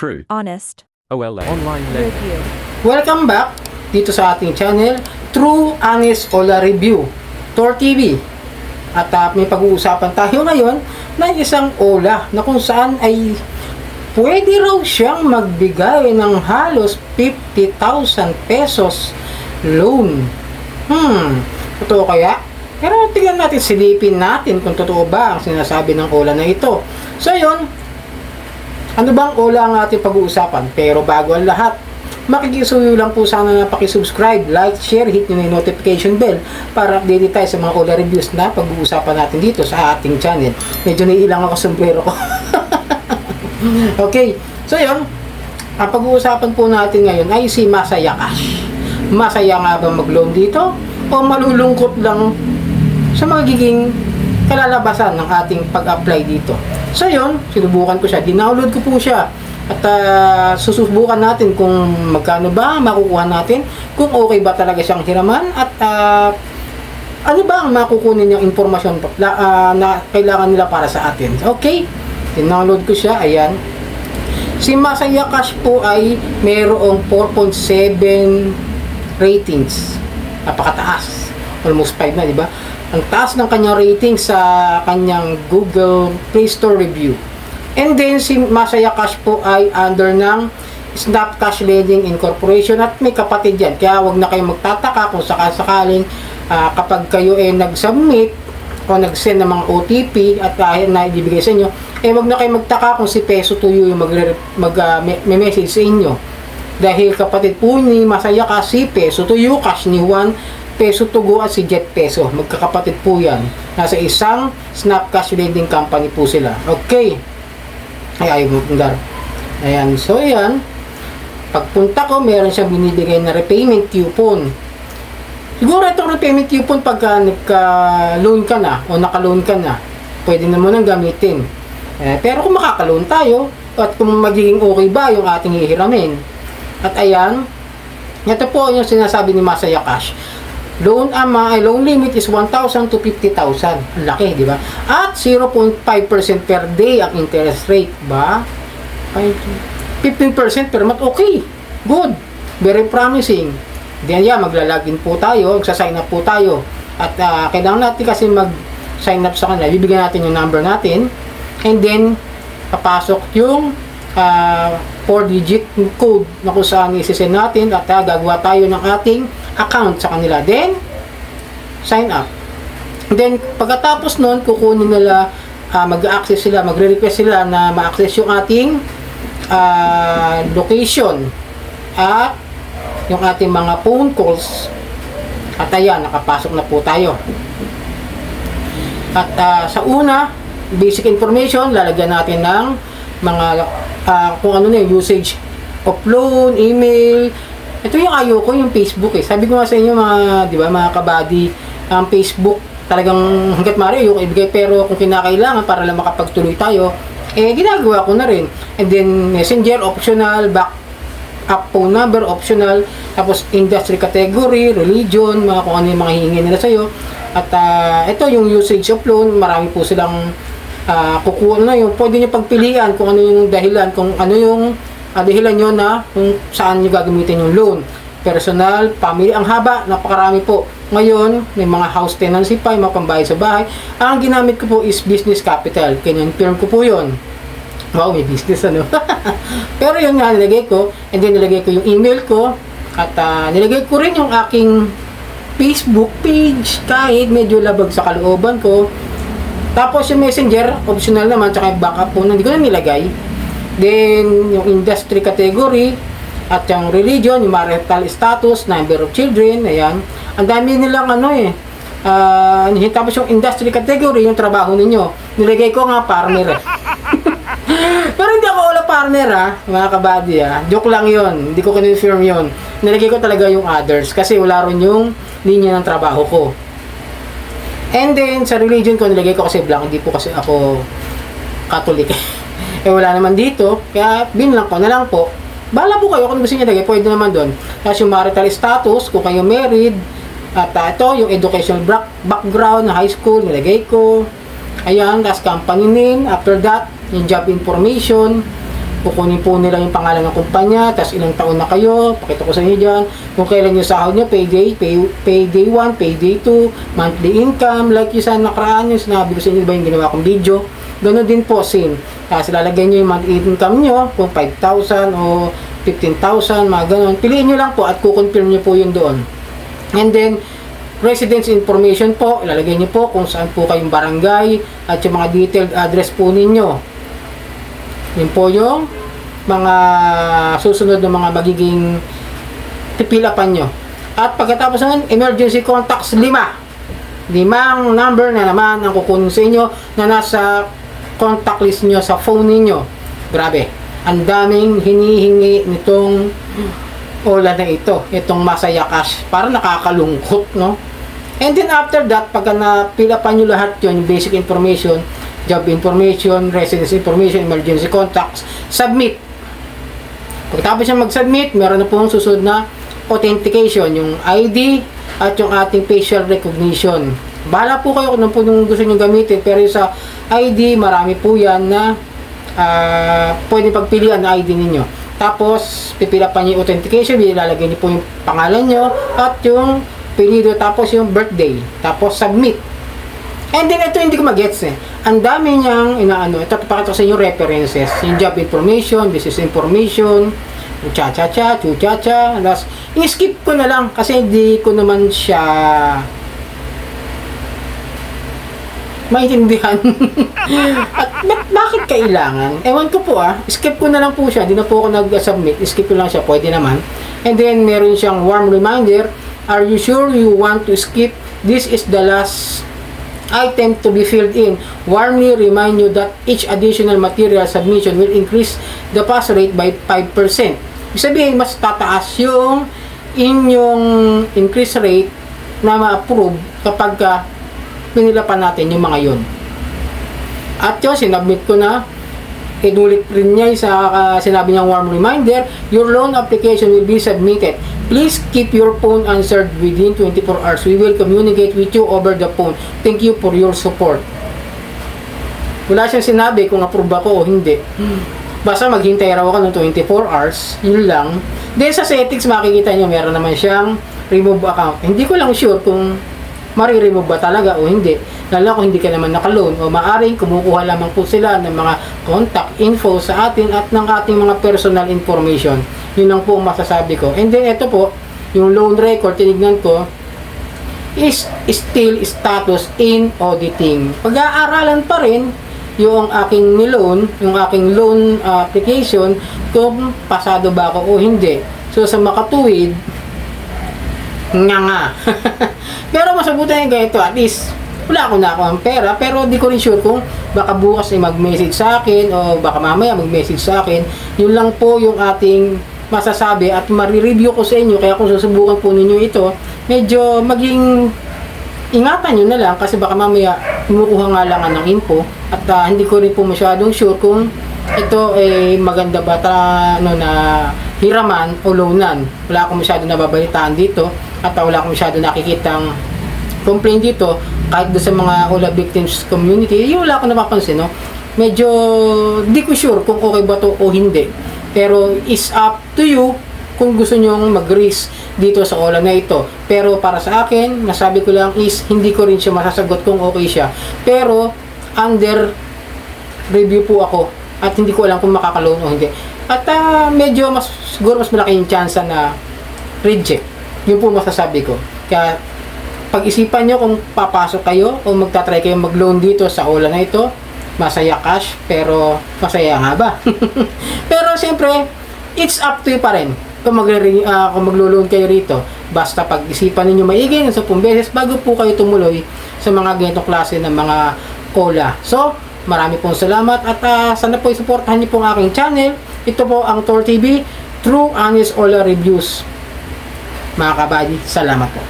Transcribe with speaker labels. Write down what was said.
Speaker 1: true.
Speaker 2: honest
Speaker 1: OLA online
Speaker 2: review.
Speaker 3: Welcome back dito sa ating channel, True Honest Ola Review, Tor TV. At may pag-uusapan tayo ngayon na isang Ola na kung saan ay pwede raw siyang magbigay ng halos 50,000 pesos loan. Totoo kaya? Pero tingnan natin, silipin natin kung totoo ba ang sinasabi ng Ola na ito. So yun, ano bang Ola ang ating pag-uusapan? Pero bago ang lahat, makikisuyo lang po sana na pakisubscribe, like, share, hit nyo na yung notification bell para update tayo sa mga Ola reviews na pag-uusapan natin dito sa ating channel. Medyo naiilang ako sombrero ko. Okay, so yun, ang pag-uusapan po natin ngayon ay si Masaya Cash. Masaya nga ba mag-loan dito? O malulungkot lang sa magiging kalalabasan ng ating pag-apply dito? So yun, sinubukan ko siya, dinownload ko po siya. At susubukan natin kung magkano ba makukuha natin, kung okay ba talaga siyang hiraman, at ano ba ang makukunin yung informasyon na kailangan nila para sa atin. Okay, dinownload ko siya, ayan. Si Masaya Cash po ay mayroong 4.7 ratings. Napakataas. Almost 5 na, di ba? Ang taas ng kanyang rating sa kanyang Google Play Store review. And then, si Masaya Cash po ay under ng Snap Cash Lending Incorporation at may kapatid yan. Kaya wag na kayong magtataka kung sakaling kapag kayo nag-submit o nag-send ng mga OTP at na ibibigay sa inyo, wag na kayong magtaka kung si Peso to You yung mag-message sa inyo. Dahil kapatid po ni Masaya Cash, si Peso to You, Cash ni Juan, Peso to Go at si Jet Peso. Magkakapatid po yan. Nasa isang Snap Cash Lending Company po sila. Okay. Ay, ayan, so ayan, pagpunta ko, meron siyang binibigay na repayment coupon. Siguro itong repayment coupon pagka nagka-loan ka na o naka-loan ka na, pwede na mo nang gamitin. Pero kung makaka-loan tayo at kung magiging okay ba yung ating hihiramin. At ayan, ito po yung sinasabi ni Masaya Cash. Loan limit is 1,000 to 50,000. Ang laki, di ba? At 0.5% per day ang interest rate, ba? 15% per month, okay. Good. Very promising. Then yeah, maglalagin po tayo, magsa-sign up po tayo. At kailangan natin kasi mag-sign up sa kanila. Bibigyan natin yung number natin. And then, papasok yung 4-digit code na kung saan isi-send natin at gagawa tayo ng ating account sa kanila. Then, sign up. Then, pagkatapos nun, kukunin nila, mag-access sila, magre-request sila na ma-access yung ating location at yung ating mga phone calls. At ayan, nakapasok na po tayo. At sa una, basic information, lalagyan natin ng mga kung ano na yung usage of loan, email. Ito yung ayoko, yung Facebook Sabi ko nga sa inyo mga, di ba, mga kabady, ang Facebook talagang hanggat maaari ayoko ibigay, pero kung kinakailangan para lang makapagtuloy tayo, ginagawa ko na rin. And then Messenger optional, backup phone number optional, tapos industry category, religion, mga kung ano yung mga hihingi nila sa iyo. At ito yung usage of loan, marami po silang kukuha na yung pwede nyo pagpilian kung ano yung dahilan, kung ano yung dahilan nyo na kung saan nyo gagamitin yung loan. Personal, family, ang haba, napakarami po. Ngayon, may mga house tenancy pa, yung mga pambayad sa bahay. Ang ginamit ko po is business capital. Kinonfirm ko po yun. Wow, may business ano. Pero yun nga, nilagay ko, and then nilagay ko yung email ko, at nilagay ko rin yung aking Facebook page, kahit medyo labag sa kalooban ko. Tapos yung Messenger, optional naman, tsaka yung backup phone, hindi ko na nilagay. Then, yung industry category, at yung religion, yung marital status, number of children, ayan. Ang dami nilang tapos yung industry category, yung trabaho ninyo. Nilagay ko nga partner. Pero hindi ako wala partner mga kabady Joke lang yon, hindi ko kinonfirm yon. Nilagay ko talaga yung others, kasi wala rin yung linya ng trabaho ko. And then, sa religion ko, nilagay ko kasi blank. Hindi po kasi ako Catholic. Wala naman dito. Kaya, binlang ko na lang po. Bahala po kayo kung gusto nyo lagay. Pwede naman doon. Tapos yung marital status, kung kayo married. At ito, yung educational background na high school, nilagay ko. Ayan, tapos company name. After that, yung job information. kukunin po nila yung pangalan ng kumpanya, tapos ilang taon na kayo, pakita ko sa inyo dyan, kung kailan yung sahod nyo, payday 1, payday 2, monthly income, like yung sa nakaraan yung sinabi ko sa inyo, ba yung ginawa kong video, ganoon din po, same. Tapos ilalagay nyo yung monthly income nyo, kung 5,000 o 15,000, mga ganoon, piliin nyo lang po at kukonfirm nyo po yun doon. And then, residence information po, ilalagay niyo po kung saan po kayong barangay at yung mga detailed address po ninyo. Yun po yung mga susunod na mga magiging pipilapan nyo. At pagkatapos nun, emergency contacts 5. 5 number na naman ang kukunin sa inyo na nasa contact list nyo sa phone ninyo. Grabe, ang daming hinihingi nitong Ola na ito, itong Masaya Cash. Para nakakalungkot, no? And then after that, pagka napila pa nyo lahat yun, yung basic information, job information, residence information, emergency contacts, submit. Pagkatapos nyo mag-submit, meron na pong susunod na authentication, yung ID at yung ating facial recognition. Bahala po kayo kung ano po yung gusto nyo gamitin, pero sa ID, marami po yan na pwede pagpilian na ID ninyo. Tapos, pipila pa nyo yung authentication, ilalagay nyo po yung pangalan nyo at yung pilido, tapos yung birthday, tapos submit. And then ito hindi ko magets ang dami niyang inaano. Ito papakita ko sa inyo references, yung job information, business information, cha-cha-cha, chu-cha-cha. Tapos i-skip ko na lang kasi hindi ko naman siya maintindihan. At bakit kailangan? Ewan ko po skip ko na lang po siya, hindi na po ako nag-submit, skip ko lang siya, pwede naman. And then meron siyang warm reminder. Are you sure you want to skip? This is the last item to be filled in. Warmly remind you that each additional material submission will increase the pass rate by 5%. Ibig sabihin, mas tataas yung inyong increase rate na ma-approve kapag pinila pa natin yung mga yun. At yun, sinabmit ko na. Inulit rin niya sa sinabi niyang warm reminder, your loan application will be submitted. Please keep your phone answered within 24 hours. We will communicate with you over the phone. Thank you for your support. Wala siyang sinabi kung approve ako o hindi. Basta maghintay raw ako ng 24 hours. Yun lang. Then sa settings makikita niyo meron naman siyang remove account. Hindi ko lang sure kung mari-remove ba talaga o hindi. Lalo kung hindi ka naman naka-loan o maaring kumukuha lamang po sila ng mga contact info sa atin at ng ating mga personal information. Yun lang po ang masasabi ko. And then ito po, yung loan record, tinignan ko, is still status in auditing. Pag-aaralan pa rin yung aking niloan, yung aking loan application, kung pasado ba ako o hindi. So sa makatuwid, nga. Pero masabuti yung ganito, at least wala ako na ang pera, pero di ko rin sure kung baka bukas ay mag-message sa akin o baka mamaya mag-message sa akin. Yun lang po yung ating masasabi at marireview ko sa inyo. Kaya kung susubukan po ninyo ito, medyo maging ingatan nyo na lang kasi baka mamaya kumukuha nga lang ng info at hindi ko rin po masyadong sure kung ito ay maganda ba na hiraman o loanan. Wala akong masyadong nababalitaan dito at wala akong masyadong nakikitang complaint dito kahit doon sa mga Ola victims community. Yung wala akong napapansin, no? Medyo di ko sure kung okay ba to o hindi, pero is up to you kung gusto nyong mag-risk dito sa Ola na ito. Pero para sa akin, nasabi ko lang is hindi ko rin siya masasagot kung okay siya, pero under review po ako at hindi ko alam kung makakaloan o hindi. At medyo siguro mas malaki yung chance na reject. Yun po masasabi ko. Kaya pag-isipan nyo kung papasok kayo o magta-try kayo mag-loan dito sa Ola na ito. Masaya Cash, pero masaya nga ba? Pero siyempre, it's up to you pa rin kung maglo-loan kayo rito. Basta pag-isipan ninyo maigi ng 10 beses bago po kayo tumuloy sa mga ganitong klase ng mga Ola. So, marami pong salamat at sana po isuportahan niyo po ang aking channel. Ito po ang Tor TV, True Honest Ola Reviews. Mga kabady, salamat po.